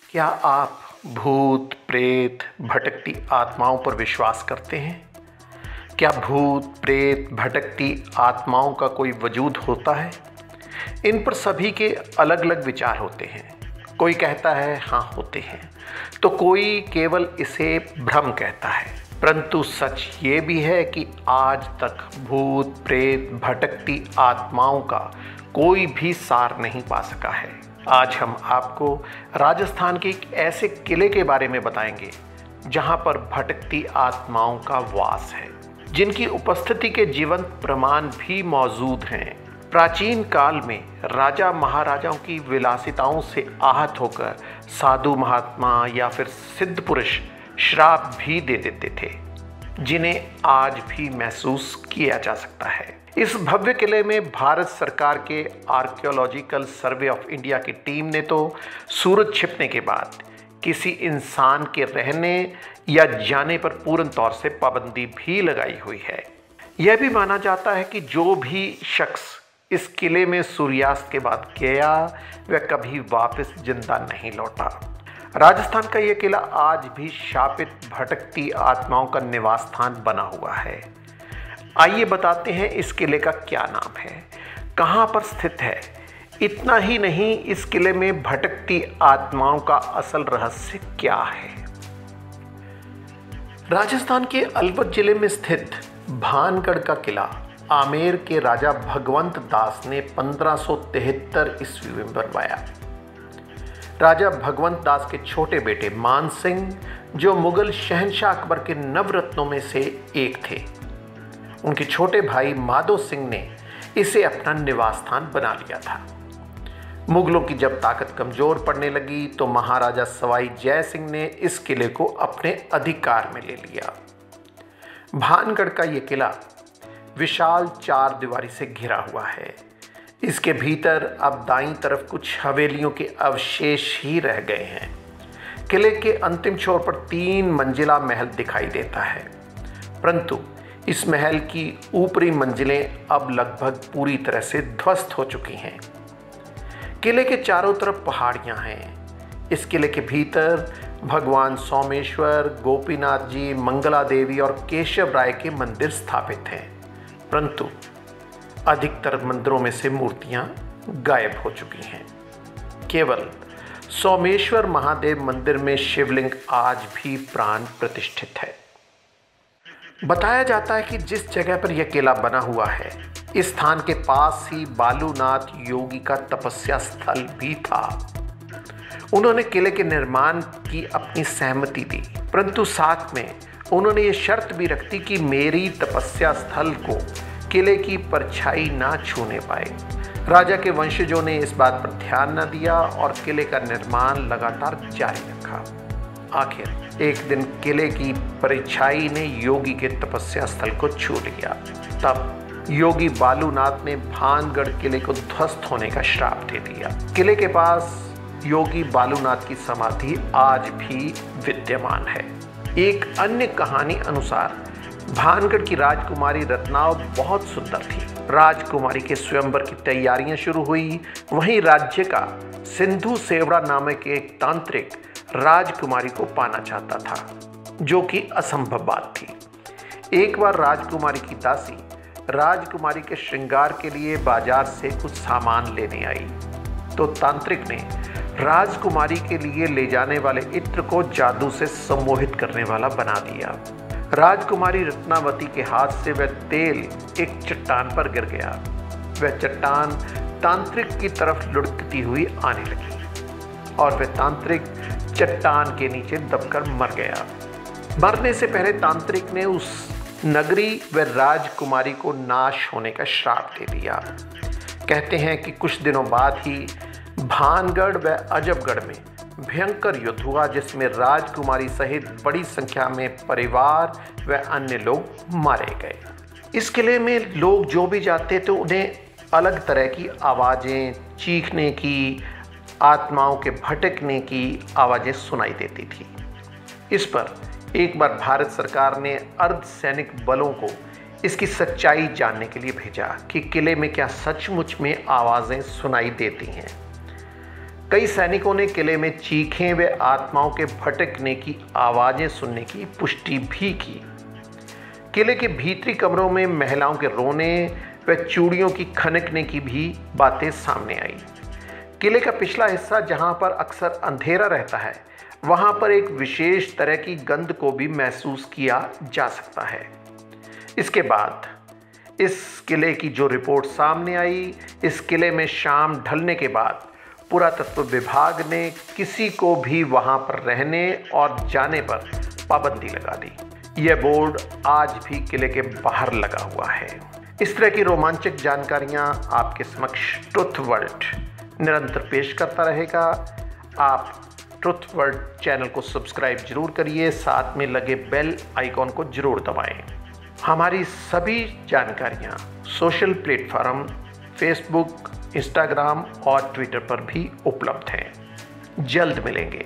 क्या आप भूत, प्रेत, भटकती आत्माओं पर विश्वास करते हैं? क्या भूत, प्रेत, भटकती आत्माओं का कोई वजूद होता है? इन पर सभी के अलग अलग विचार होते हैं। कोई कहता है हाँ होते हैं, तो कोई केवल इसे भ्रम कहता है। परंतु सच ये भी है कि आज तक भूत, प्रेत, भटकती आत्माओं का कोई भी सार नहीं पा सका है। आज हम आपको राजस्थान के एक ऐसे किले के बारे में बताएंगे जहां पर भटकती आत्माओं का वास है, जिनकी उपस्थिति के जीवंत प्रमाण भी मौजूद हैं। प्राचीन काल में राजा महाराजाओं की विलासिताओं से आहत होकर साधु महात्मा या फिर सिद्ध पुरुष श्राप भी दे देते थे, जिन्हें आज भी महसूस किया जा सकता है। इस भव्य किले में भारत सरकार के आर्कियोलॉजिकल सर्वे ऑफ इंडिया की टीम ने तो सूरज छिपने के बाद किसी इंसान के रहने या जाने पर पूर्ण तौर से पाबंदी भी लगाई हुई है। यह भी माना जाता है कि जो भी शख्स इस किले में सूर्यास्त के बाद गया वह कभी वापस जिंदा नहीं लौटा। राजस्थान का यह किला आज भी शापित भटकती आत्माओं का निवास स्थान बना हुआ है। आइए बताते हैं इस किले का क्या नाम है, कहां पर स्थित है। इतना ही नहीं, इस किले में भटकती आत्माओं का असल रहस्य क्या है। राजस्थान के अलवर जिले में स्थित भानगढ़ का किला आमेर के राजा भगवंत दास ने 1573 ईस्वी में बनवाया। राजा भगवंत दास के छोटे बेटे मान सिंह, जो मुगल शहंशाह अकबर के नवरत्नों में से एक थे, उनके छोटे भाई माधो सिंह ने इसे अपना निवास स्थान बना लिया था। मुगलों की जब ताकत कमजोर पड़ने लगी तो महाराजा सवाई जय सिंह ने इस किले को अपने अधिकार में ले लिया। भानगढ़ का यह किला विशाल 4 दीवारी से घिरा हुआ है। इसके भीतर अब दाईं तरफ कुछ हवेलियों के अवशेष ही रह गए हैं। किले के अंतिम छोर पर 3 मंजिला महल दिखाई देता है, परंतु इस महल की ऊपरी मंजिलें अब लगभग पूरी तरह से ध्वस्त हो चुकी हैं। किले के चारों तरफ पहाड़ियां हैं। इस किले के भीतर भगवान सोमेश्वर, गोपीनाथ जी, मंगला देवी और केशव राय के मंदिर स्थापित हैं, परंतु अधिकतर मंदिरों में से मूर्तियां गायब हो चुकी हैं। केवल सोमेश्वर महादेव मंदिर में शिवलिंग आज भी प्राण प्रतिष्ठित है। बताया जाता है कि जिस जगह पर यह किला बना हुआ है, इस स्थान के पास ही बालूनाथ योगी का तपस्या स्थल भी था। उन्होंने किले के निर्माण की अपनी सहमति दी, परंतु साथ में उन्होंने ये शर्त भी रख दी कि मेरी तपस्या स्थल को किले की परछाई ना छूने पाए। राजा के वंशजों ने इस बात पर ध्यान न दिया और किले का निर्माण लगातार जारी रखा। आखिर एक दिन किले की परछाई ने योगी के तपस्या स्थल को छू लिया। तब योगी बालूनाथ ने भानगढ़ किले को ध्वस्त होने का श्राप दे दिया। किले के पास योगी बालूनाथ की समाधि आज भी विद्यमान है। एक अन्य कहानी अनुसार भानगढ़ की राजकुमारी रत्नाव बहुत सुंदर थी। राजकुमारी के स्वयंवर की तैयारियां शुरू हुई। वहीं राज्य का सिंधु सेवड़ा नामक एक तांत्रिक राजकुमारी को पाना चाहता था, जो कि असंभव बात थी। एक बार राजकुमारी की दासी राजकुमारी के श्रृंगार के लिए बाजार से कुछ सामान लेने आई, तो तांत्रिक ने राजकुमारी के लिए ले जाने वाले इत्र को जादू से सम्मोहित करने वाला बना दिया। राजकुमारी रत्नावती के हाथ से वह तेल एक चट्टान पर गिर गया। वह चट्टान तांत्रिक की तरफ लुढ़कती हुई आने लगी और वह तांत्रिक चट्टान के नीचे दबकर मर गया। मरने से पहले तांत्रिक ने उस नगरी व राजकुमारी को नाश होने का श्राप दे दिया। कहते हैं कि कुछ दिनों बाद ही भानगढ़ व अजबगढ़ में भयंकर युद्ध हुआ, जिसमें राजकुमारी सहित बड़ी संख्या में परिवार व अन्य लोग मारे गए। इस किले में लोग जो भी जाते थे उन्हें अलग तरह की आवाज़ें, चीखने की, आत्माओं के भटकने की आवाज़ें सुनाई देती थी। इस पर एक बार भारत सरकार ने अर्धसैनिक बलों को इसकी सच्चाई जानने के लिए भेजा कि किले में क्या सचमुच में आवाज़ें सुनाई देती हैं। कई सैनिकों ने किले में चीखें व आत्माओं के भटकने की आवाज़ें सुनने की पुष्टि भी की। किले के भीतरी कमरों में महिलाओं के रोने व चूड़ियों की खनकने की भी बातें सामने आई। किले का पिछला हिस्सा जहां पर अक्सर अंधेरा रहता है, वहां पर एक विशेष तरह की गंध को भी महसूस किया जा सकता है। इसके बाद इस किले की जो रिपोर्ट सामने आई, इस किले में शाम ढलने के बाद पुरातत्व विभाग ने किसी को भी वहां पर रहने और जाने पर पाबंदी लगा दी। यह बोर्ड आज भी किले के बाहर लगा हुआ है। इस तरह की रोमांचक जानकारियां आपके समक्ष ट्रुथ वर्ल्ड निरंतर पेश करता रहेगा। आप ट्रुथ वर्ल्ड चैनल को सब्सक्राइब जरूर करिए, साथ में लगे बेल आइकॉन को जरूर दबाएं। हमारी सभी जानकारियां सोशल प्लेटफॉर्म फेसबुक, इंस्टाग्राम और ट्विटर पर भी उपलब्ध हैं। जल्द मिलेंगे।